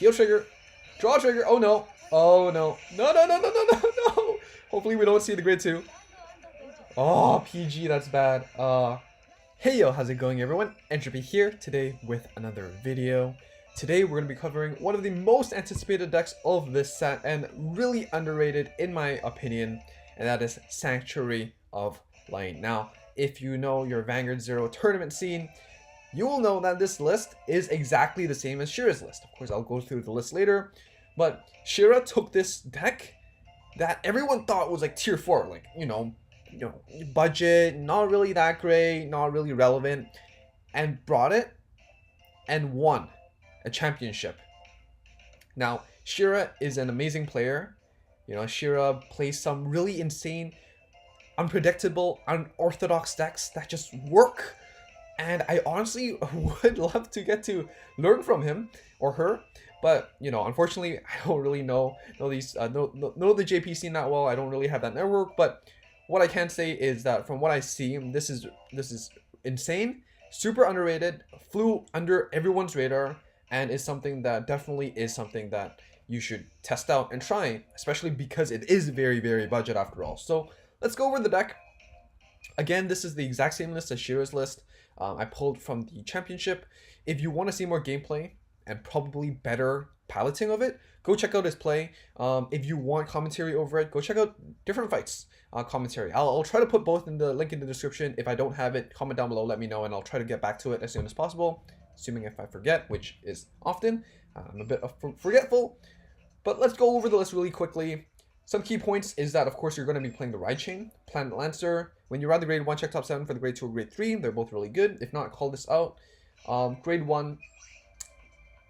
Heal trigger. Draw trigger. Oh no. Oh no. No, no, no, no, no, no, no. Hopefully we don't see the grade 2. Oh, PG, that's bad. Hey yo, how's it going everyone? Entropy here today with another video. Today we're going to be covering one of the most anticipated decks of this set and really underrated in my opinion, and that is Sanctuary of Light. Now, if you know your Vanguard Zero tournament scene, you will know that this list is exactly the same as Shira's list. Of course, I'll go through the list later, but Shira took this deck that everyone thought was like tier 4, like, you know, budget, not really that great, not really relevant, and brought it and won a championship. Now, Shira is an amazing player. You know, Shira plays some really insane, unpredictable, unorthodox decks that just work. And I honestly would love to get to learn from him or her, but you know, unfortunately, I don't really know the JP scene that well. I don't really have that network, but what I can say is that from what I see, this is insane, super underrated, flew under everyone's radar, and is something that definitely is something that you should test out and try, especially because it is very, very budget after all. So let's go over the deck. Again, this is the exact same list as Shira's list. I pulled from the championship. If you want to see more gameplay and probably better piloting of it, go check out his play. If you want commentary over it, go check out different fights commentary. I'll try to put both in the link in the description. If I don't have it, comment down below, let me know, and I'll try to get back to it as soon as possible, assuming if I forget, which is often. I'm a bit forgetful, but let's go over the list really quickly. Some key points is that, of course, you're going to be playing the Ride Chain, Planet Lancer. When you ride the grade 1, check top 7 for the grade 2 or grade 3. They're both really good. If not, call this out. Grade 1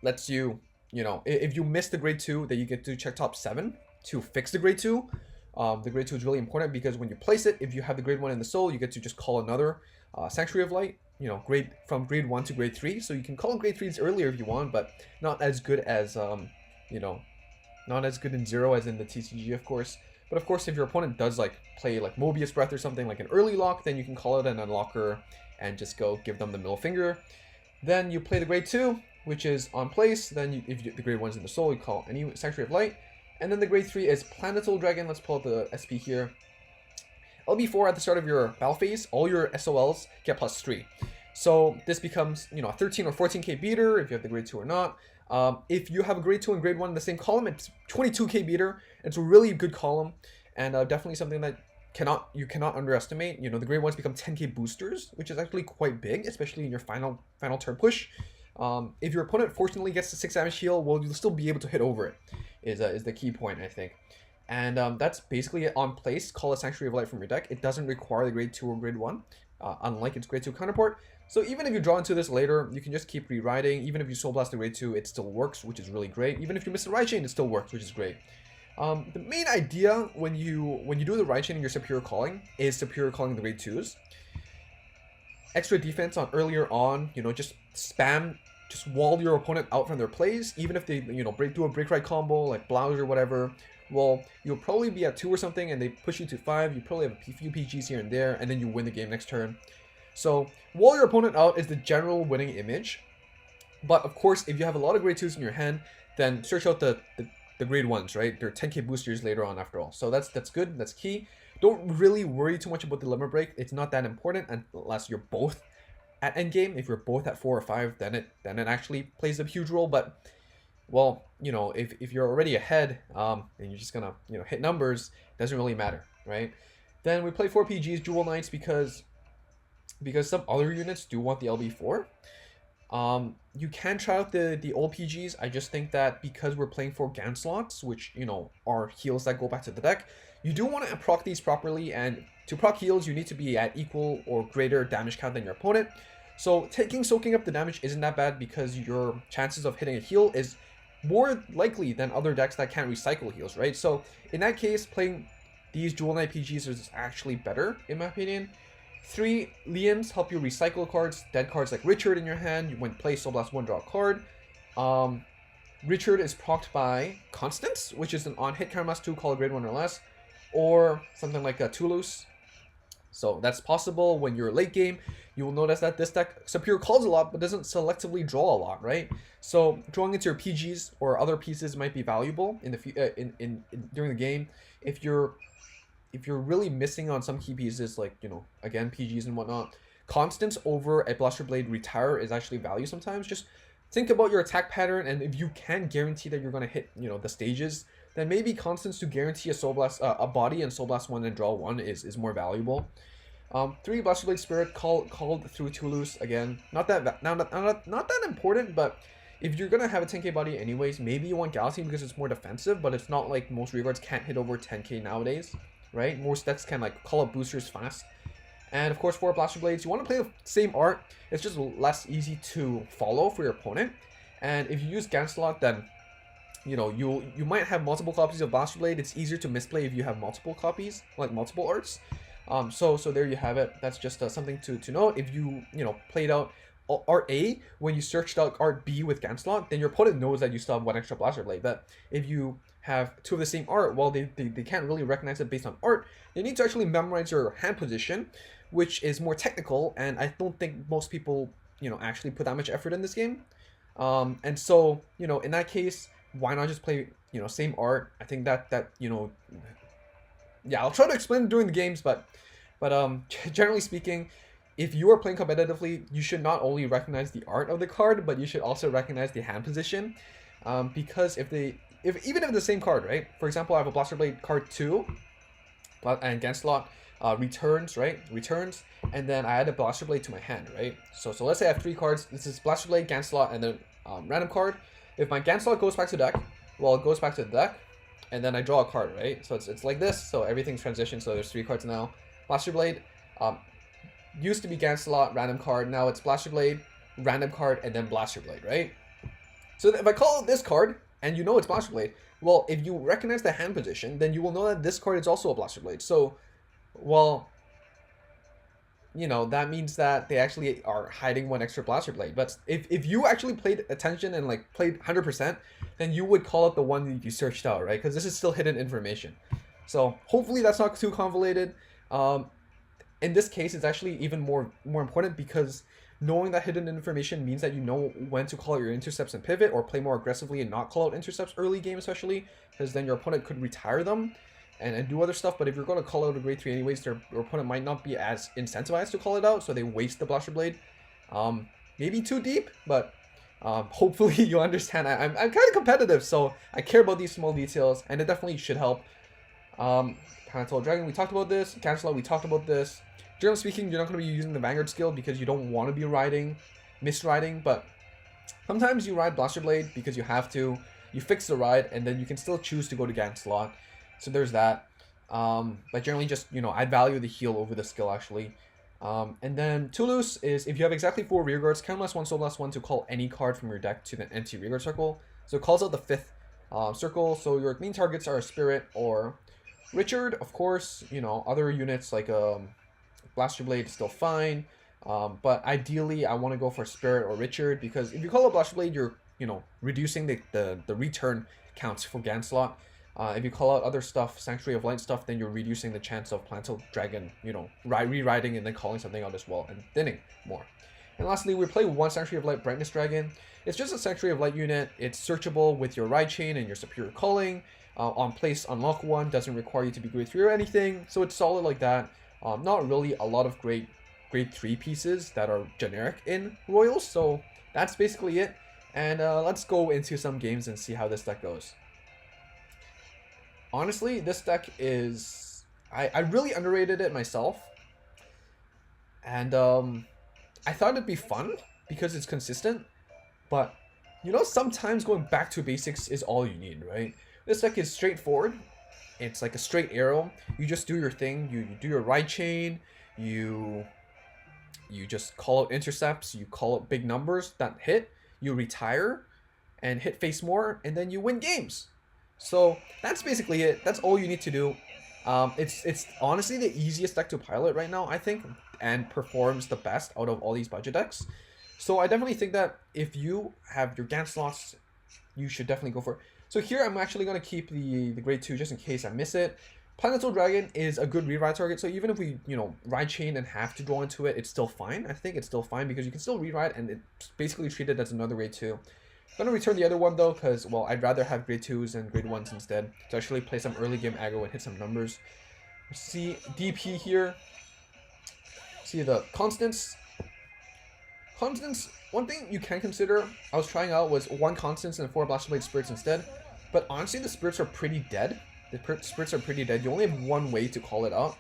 lets you, if you miss the grade 2, then you get to check top 7 to fix the grade 2. The grade 2 is really important because when you place it, if you have the grade 1 in the soul, you get to just call another Sanctuary of Light, from grade 1 to grade 3. So you can call in grade 3s earlier if you want, but not as good as, not as good in Zero as in the TCG, of course. But of course, if your opponent does play Mobius Breath or something like an early lock, then you can call it an unlocker and just go give them the middle finger. Then you play the grade 2, which is on place. Then if the grade 1's in the soul, you call any Sanctuary of Light. And then the grade 3 is Planetol Dragon. Let's pull out the SP here. LB4 at the start of your battle phase, all your SOLs get +3. So this becomes, a 13 or 14k beater if you have the grade 2 or not. If you have a grade 2 and grade 1 in the same column, it's 22k beater. It's a really good column, and definitely something that you cannot underestimate. The grade 1s become 10k boosters, which is actually quite big, especially in your final turn push. If your opponent fortunately gets the 6 damage heal, well, you'll still be able to hit over it, is the key point, I think. And that's basically it on place. Call a Sanctuary of Light from your deck. It doesn't require the grade 2 or grade 1, unlike its grade 2 counterpart. So even if you draw into this later, you can just keep rewriting. Even if you Soul Blast the grade 2, it still works, which is really great. Even if you miss the Ride Chain, it still works, which is great. The main idea when you do the Ride Chain in your Superior Calling is Superior Calling the grade 2s. Extra defense on earlier on, just spam, just wall your opponent out from their plays. Even if they, do a break ride combo, like Blouse or whatever, well, you'll probably be at 2 or something and they push you to 5. You probably have a few PGs here and there, and then you win the game next turn. So, wall your opponent out is the general winning image. But of course, if you have a lot of grade 2s in your hand, then search out the grade 1s, right? They're 10k boosters later on after all. So that's good, that's key. Don't really worry too much about the limit break. It's not that important unless you're both at endgame. If you're both at 4 or 5, then it actually plays a huge role. But, well, if you're already ahead, and you're just gonna, hit numbers, it doesn't really matter, right? Then we play 4 PGs, Jewel Knights, because some other units do want the LB4. You can try out the old PGs. I just think that because we're playing 4 GAN slots, which, are heals that go back to the deck, you do want to proc these properly, and to proc heals, you need to be at equal or greater damage count than your opponent. So soaking up the damage isn't that bad because your chances of hitting a heal is more likely than other decks that can't recycle heals, right? So in that case, playing these Jewel Knight PGs is actually better, in my opinion. 3 Liams help you recycle cards, dead cards like Richard in your hand. When play Soul Blast 1, draw a card. Richard is procced by Constance, which is an on-hit counterblast 2, call a grade 1 or less, or something like a Toulouse. So that's possible when you're late game. you will notice that this deck Superior calls a lot, but doesn't selectively draw a lot, right? So drawing into your PGs or other pieces might be valuable in the during the game. If you're really missing on some key pieces, like, you know, again, PGs and whatnot, Constance over a Blaster Blade Retire is actually value sometimes. Just think about your attack pattern, and if you can guarantee that you're going to hit, you know, the stages, then maybe Constance to guarantee a Soul Blast, a body and Soul Blast 1 and draw 1 is more valuable. 3 Blaster Blade Spirit called through Toulouse, again, not that important, but if you're going to have a 10k body anyways, maybe you want Galaxy because it's more defensive, but it's not like most rearguards can't hit over 10k nowadays, right? Most decks can like call up boosters fast. And of course, for Blaster Blades, you want to play the same art. It's just less easy to follow for your opponent. And if you use Ganslot, then, you know, you might have multiple copies of Blaster Blade. It's easier to misplay if you have multiple copies, like multiple arts. So there you have it. That's just something to note. If you know, played out Art A when you searched out Art B with Ganslot, then your opponent knows that you still have 1 extra Blaster Blade. But if you have 2 of the same art, well, they can't really recognize it based on art. They need to actually memorize your hand position, which is more technical, and I don't think most people, you know, actually put that much effort in this game. And so, you know, in that case, why not just play, you know, same art? I think that you know, yeah, I'll try to explain during the games, but generally speaking, if you are playing competitively, you should not only recognize the art of the card, but you should also recognize the hand position, because even if the same card, right? For example, I have a Blaster Blade card 2, and Ganslot returns, right? Returns, and then I add a Blaster Blade to my hand, right? So let's say I have 3 cards. This is Blaster Blade, Ganslot, and then random card. If my Ganslot goes back to deck, well, it goes back to the deck, and then I draw a card, right? So it's like this. So everything's transitioned. So there's 3 cards now. Blaster Blade used to be Ganslot, random card. Now it's Blaster Blade, random card, and then Blaster Blade, right? So if I call out this card, and you know it's Blaster Blade, well, if you recognize the hand position, then you will know that this card is also a Blaster Blade. So, well, you know, that means that they actually are hiding 1 extra Blaster Blade. But if you actually paid attention and like played 100%, then you would call out the one that you searched out, right? Because this is still hidden information. So hopefully that's not too convoluted. In this case, it's actually even more important, because knowing that hidden information means that you know when to call out your intercepts and pivot, or play more aggressively and not call out intercepts early game, especially, because then your opponent could retire them and do other stuff. But if you're going to call out a grade 3 anyways, your opponent might not be as incentivized to call it out, so they waste the Blaster Blade. Maybe too deep, but hopefully you understand. I'm kind of competitive, so I care about these small details, and it definitely should help. Pantol Dragon, we talked about this. Cancelot, we talked about this. Generally speaking, you're not going to be using the Vanguard skill because you don't want to be misriding, but sometimes you ride Blaster Blade because you have to. You fix the ride, and then you can still choose to go to Ganslot. So there's that. But generally just, you know, I'd value the heal over the skill, actually. And then Toulouse is, if you have exactly 4 rearguards, count +1, soul +1 to call any card from your deck to the empty rearguard circle. So it calls out the 5th circle. So your main targets are Spirit or Richard. Of course, you know, other units like Blaster Blade is still fine. But ideally, I want to go for Spirit or Richard, because if you call out Blaster Blade, you're, you know, reducing the return counts for Ganslot. If you call out other stuff, Sanctuary of Light stuff, then you're reducing the chance of Plantal Dragon, you know, rewriting and then calling something out as well, and thinning more. And lastly, we play 1 Sanctuary of Light Brightness Dragon. It's just a Sanctuary of Light unit. It's searchable with your Ride Chain and your Superior Calling. On place, unlock 1, doesn't require you to be grade 3 or anything, so it's solid like that. Not really a lot of grade 3 pieces that are generic in Royals, so that's basically it. And let's go into some games and see how this deck goes. Honestly, this deck is... I really underrated it myself. And I thought it'd be fun because it's consistent. But, you know, sometimes going back to basics is all you need, right? This deck is straightforward. It's like a straight arrow. You just do your thing. You do your Ride Chain. You just call out intercepts. You call out big numbers that hit. You retire and hit face more. And then you win games. So that's basically it. That's all you need to do. It's honestly the easiest deck to pilot right now, I think, and performs the best out of all these budget decks. So I definitely think that if you have your Ganslots, you should definitely go for it. So here I'm actually going to keep the grade 2 just in case I miss it. Paladin Soul Dragon is a good reride target, so even if we, you know, ride chain and have to draw into it, it's still fine. I think it's still fine because you can still reride and it's basically treated as another grade 2. I'm gonna return the other one though, because, well, I'd rather have grade 2s and grade 1s instead to actually play some early game aggro and hit some numbers. Let's see DP here. See the constants. Constants, one thing you can consider, I was trying out, was 1 constants and 4 Blaster Blade Spirits instead. But honestly, the spirits are pretty dead. The spirits are pretty dead. You only have one way to call it out.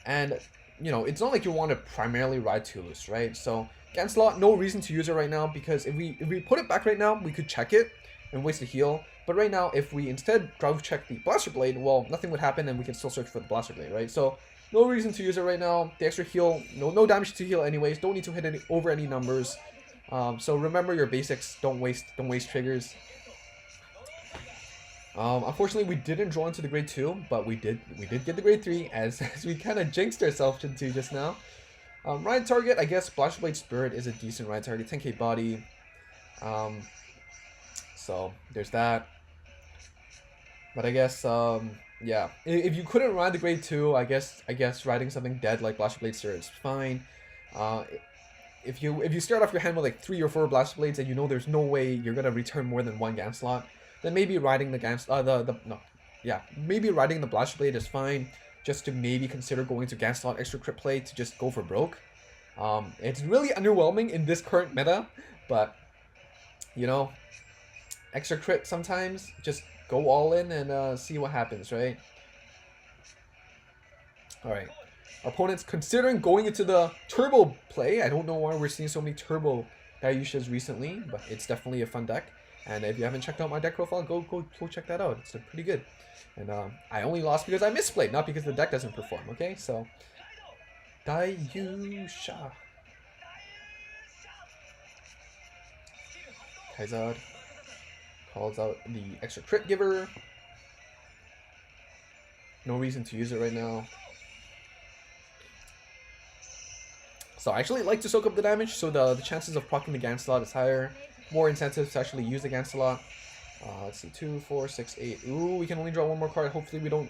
And, you know, it's not like you want to primarily ride Tulus, right? So, Ganslot, no reason to use it right now, because if we put it back right now, we could check it and waste a heal. But right now, if we instead drive check the Blaster Blade, well, nothing would happen and we can still search for the Blaster Blade, right? So, no reason to use it right now. The extra heal, no damage to heal anyways. Don't need to hit over any numbers. So remember your basics. Don't waste triggers. Unfortunately, we didn't draw into the grade 2, but we did get the grade 3 as we kind of jinxed ourselves into just now. Ride target, I guess Blaster Blade Spirit is a decent ride target, 10k body. So there's that. But I guess yeah, if you couldn't ride the grade 2, I guess riding something dead like Blaster Blade Spirit is fine. If you start off your hand with like 3 or 4 Blaster Blades and you know there's no way you're gonna return more than 1 Gan slot, then maybe riding the maybe riding the Blaster Blade is fine, just to maybe consider going to Gan slot extra crit play to just go for broke. It's really underwhelming in this current meta, but you know, extra crit sometimes, just go all in and see what happens, right? Alright. Opponents considering going into the turbo play. I don't know why we're seeing so many turbo Dayushas recently, but it's definitely a fun deck. And if you haven't checked out my deck profile, go check that out. It's pretty good. And I only lost because I misplayed, not because the deck doesn't perform, okay? So, Dayusha. Kaizad calls out the extra crit giver. No reason to use it right now. So I actually like to soak up the damage, so the chances of proccing the Gan slot is higher. More incentives to actually use the Gan slot. Let's see, 2, 4, 6, 8. Ooh, we can only draw 1 more card. Hopefully we don't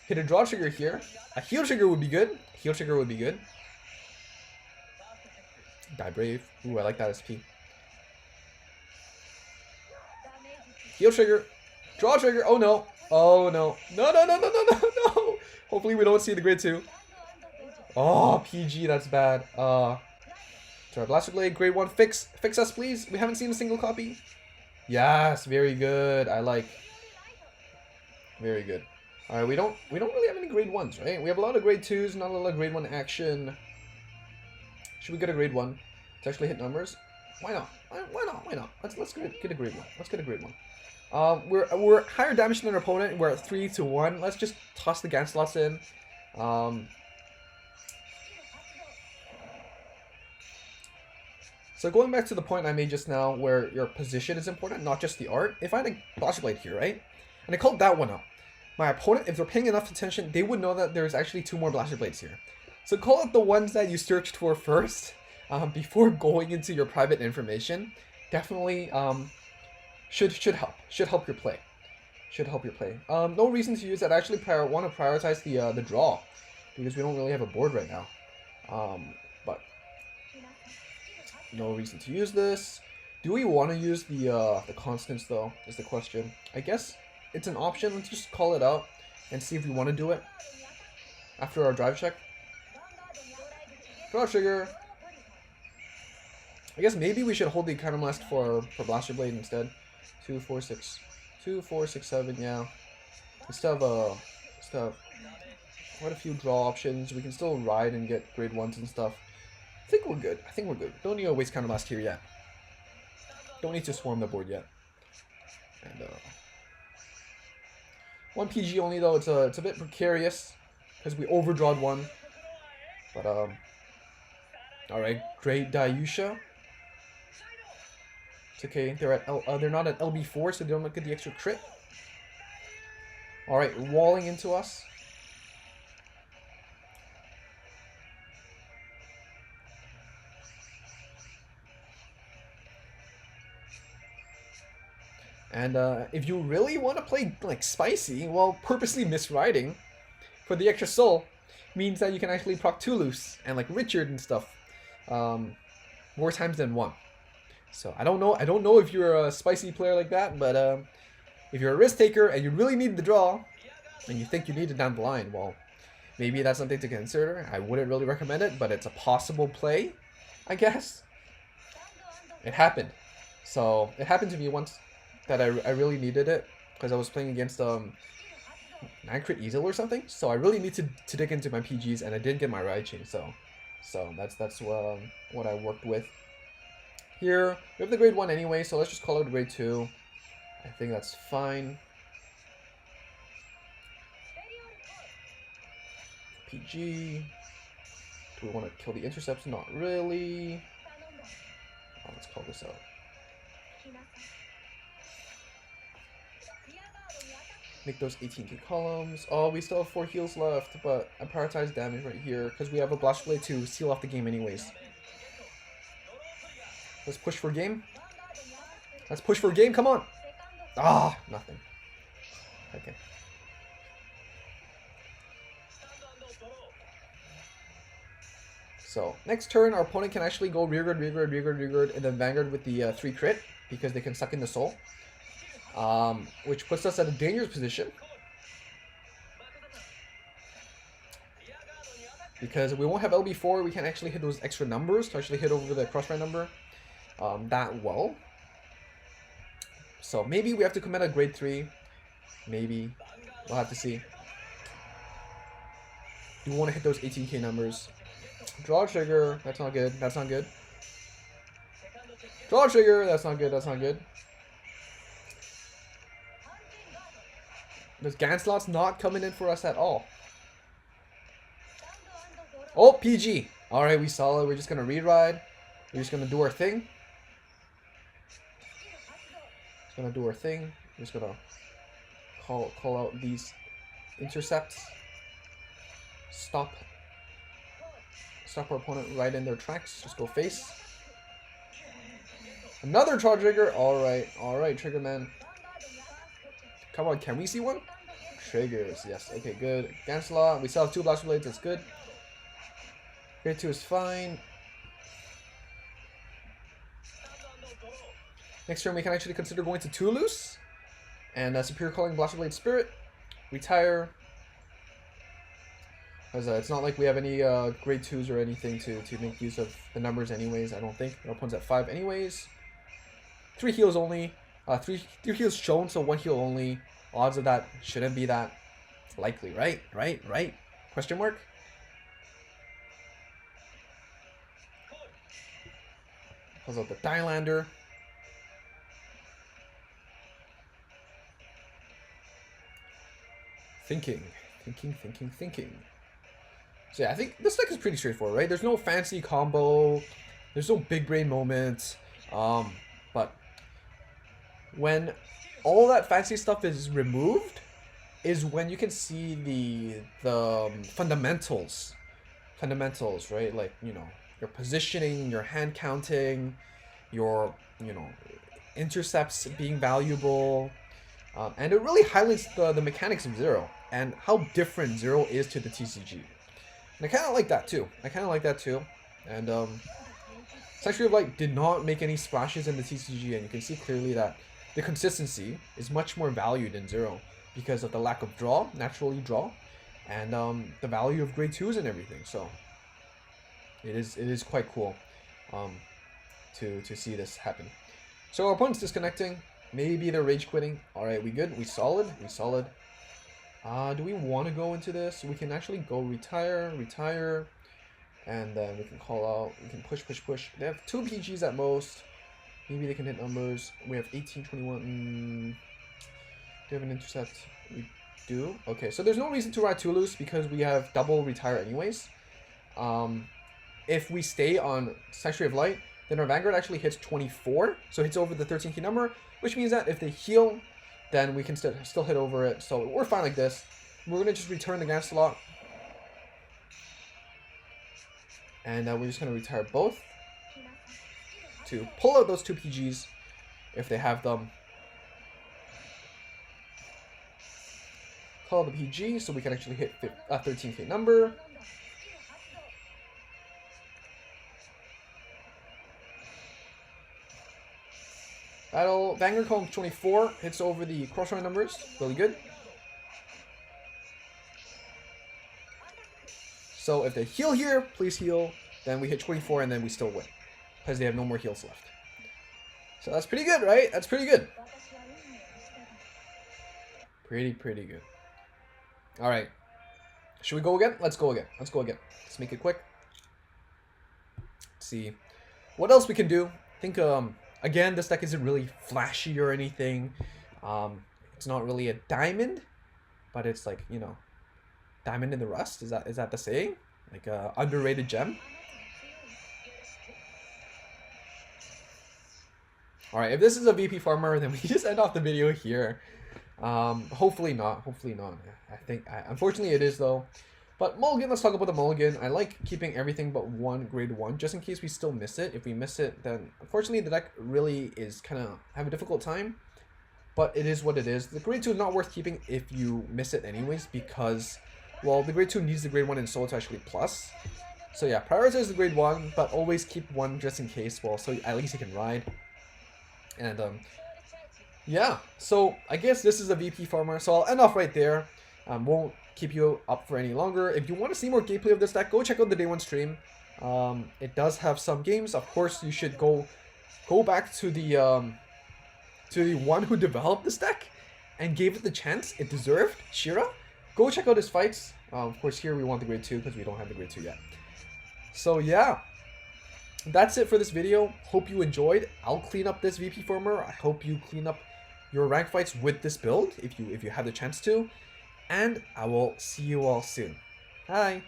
hit a draw trigger here. A heal trigger would be good. Heal trigger would be good. Die Brave. Ooh, I like that SP. Heal trigger. Draw trigger. Oh no. Oh no. No, no, no, no, no, no, no. Hopefully we don't see the grid 2. Oh, PG, that's bad. Sorry, Blaster Blade, grade 1. Fix us, please. We haven't seen a single copy. Yes, very good. I like. Very good. Alright, we don't really have any grade 1s, right? We have a lot of grade 2s, not a lot of grade 1 action. Should we get a grade 1 to actually hit numbers? Why not? Why not? Why not? Let's get a grade 1. Let's get a grade 1. We're higher damage than our opponent. We're at 3 to 1. Let's just toss the Gan slots in. So going back to the point I made just now, where your position is important, not just the art. If I had a Blaster Blade here, right, and I called that one out, my opponent, if they're paying enough attention, they would know that there's actually 2 more Blaster Blades here. So call out the ones that you searched for first, before going into your private information. Definitely should help. Should help your play. Should help your play. No reason to use that. I actually want to prioritize the draw, because we don't really have a board right now. But no reason to use this. Do we want to use the constants though, is the question. I guess it's an option. Let's just call it out and see if we want to do it after our drive check. Draw trigger. I guess maybe we should hold the Counter Blast for Blaster Blade instead. 2, 4, 6. 2, 4, 6, 7, yeah. We still have quite a few draw options. We can still ride and get grade 1s and stuff. I think we're good. I think we're good. Don't need to waste Counter Blast here yet. Don't need to swarm the board yet. And 1 PG only though. It's a bit precarious because we overdrawed 1. But alright, great Dayusha. It's okay. They're not at LB4, so they don't get the extra crit. Alright, walling into us. And if you really want to play like spicy, well, purposely misriding, for the extra soul means that you can actually proc 2 loose and like Richard and stuff more times than one. So I don't know if you're a spicy player like that, but if you're a risk taker and you really need the draw and you think you need it down the line, well, maybe that's something to consider. I wouldn't really recommend it, but it's a possible play, I guess. It happened. So it happened to me once that I really needed it because I was playing against 9 crit easel or something. So I really need to dig into my PGs, and I didn't get my Raiching. So that's what I worked with. Here we have the grade 1 anyway, so let's just call it grade 2. I think that's fine. PG. Do we want to kill the intercepts? Not really. Oh, let's call this out. Make those 18k columns. Oh, we still have 4 heals left, but I prioritize damage right here because we have a Blast Blade to seal off the game anyways. Let's push for game. Let's push for game, come on! Ah, nothing. Okay. So, next turn, our opponent can actually go rearguard, and then Vanguard with the 3 crit, because they can suck in the soul. Which puts us at a dangerous position. Because we won't have LB4, we can actually hit those extra numbers to actually hit over the crossfire number that well. So maybe we have to commit a grade 3. Maybe. We'll have to see. You want to hit those 18k numbers. Draw trigger. That's not good. That's not good. Draw trigger. That's not good. That's not good. This Ganslot's not coming in for us at all. Oh, PG. Alright, we saw it. We're just going to re-ride. We're just going to do our thing. Just going to do our thing. We're just going to call out these intercepts. Stop our opponent right in their tracks. Just go face. Another draw trigger. Alright, trigger man. Come on, can we see one? Triggers, yes. Okay, good. Ganslot. We still have 2 Blaster Blades. That's good. Grade 2 is fine. Next turn, we can actually consider going to 2 loose. And Superior Calling Blaster Blade Spirit. Retire. Because it's not like we have any grade 2s or anything to make use of the numbers anyways, I don't think. Our opponent's at 5 anyways. 3 heals only. 3 heals shown, so 1 heal only. Odds of that shouldn't be that likely, right? Right? Question mark? Pulls out the Dilander. Thinking. So yeah, I think this deck is pretty straightforward, right? There's no fancy combo. There's no big brain moment. But when all that fancy stuff is removed is when you can see the fundamentals, right? Like, you know, your positioning, your hand counting, your, you know, intercepts being valuable, and it really highlights the mechanics of Zero and how different Zero is to the TCG. And I kind of like that too. And Sanctuary of Light did not make any splashes in the TCG, and you can see clearly that the consistency is much more valued in Zero because of the lack of draw, naturally draw, and the value of grade 2s and everything. So it is quite cool to see this happen. So our opponent's disconnecting. Maybe they're rage quitting. Alright, we good? We solid? Do we want to go into this? We can actually go retire, and then we can call out, we can push. They have 2 PGs at most. Maybe they can hit numbers. We have 18, 21. Do we have an intercept? We do. Okay, so there's no reason to ride 2 loose because we have double retire anyways. If we stay on Sanctuary of Light, then our Vanguard actually hits 24, so it hits over the 13 key number, which means that if they heal, then we can still hit over it. So we're fine like this. We're gonna just return the Ganslot, and we're just gonna retire both to pull out those 2 PGs if they have them. call the PG so we can actually hit 13k number. Battle Vanguard column 24 hits over the cross-run numbers. Really good. So if they heal here, please heal. Then we hit 24 and then we still win. Because they have no more heals left. So that's pretty good, right? That's pretty good. Pretty good. Alright. Should we go again? Let's go again. Let's go again. Let's make it quick. Let's see. What else we can do? I think, again, this deck isn't really flashy or anything. It's not really a diamond. But it's like, you know, diamond in the rust? Is that the saying? Like a underrated gem? Alright, if this is a VP farmer, then we just end off the video here. Hopefully not. Hopefully not. I think, unfortunately it is though. But mulligan, let's talk about the mulligan. I like keeping everything but one grade 1, just in case we still miss it. If we miss it, then unfortunately the deck really is kind of have a difficult time. But it is what it is. The grade 2 is not worth keeping if you miss it anyways, because, well, the grade 2 needs the grade 1 in SOL to actually plus. So yeah, prioritize the grade 1, but always keep one just in case, well, so at least you can ride. And yeah, so I guess this is a VP farmer, so I'll end off right there. Won't keep you up for any longer. If you want to see more gameplay of this deck, go check out the day 1 stream. It does have some games. Of course, you should go back to the one who developed this deck and gave it the chance it deserved, Shira. Go check out his fights. Of course, here we want the grade 2 because we don't have the grade 2 yet. So yeah. That's it for this video. Hope you enjoyed. I'll clean up this VP farmer. I hope you clean up your rank fights with this build if you have the chance to. And I will see you all soon. Bye.